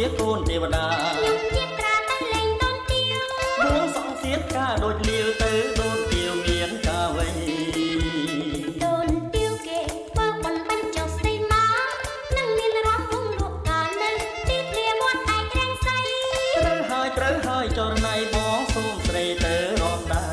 ជាកូនទេវតាខ្ញុំជាត្រាតែលេងដូនទាវបួងសង្សៀតការដូចលាវទៅដូនទាវមានការវៃដូនទាវគេធ្វើបំបញ្ចុះស្ទីមកនឹងមានរំវងលក់កាលនៅទីធ្លាវត្តឯករាំងសីត្រូវហើយចរណៃបងសូមស្រីទៅរំដែរ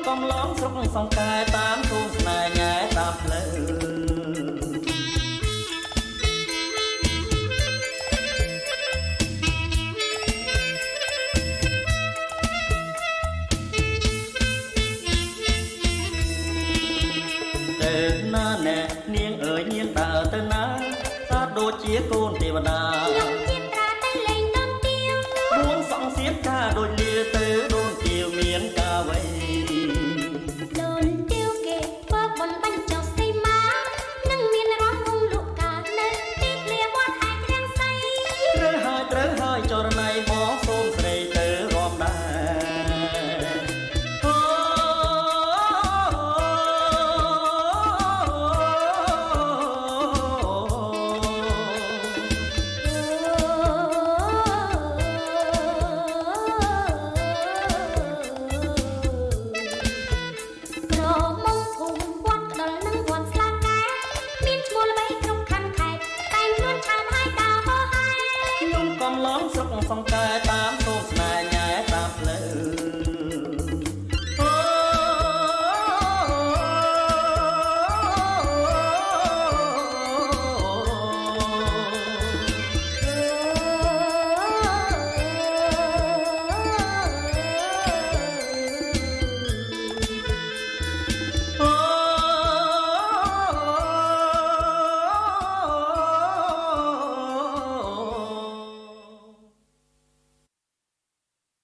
កំឡងស្រុកសង្កែតាមទូស្នេហ៍ញ៉ែតាមផ្លូវទៅណាណែនាងអើយនាងដើរទៅណាស្អាតដូចជាកូនទេវតា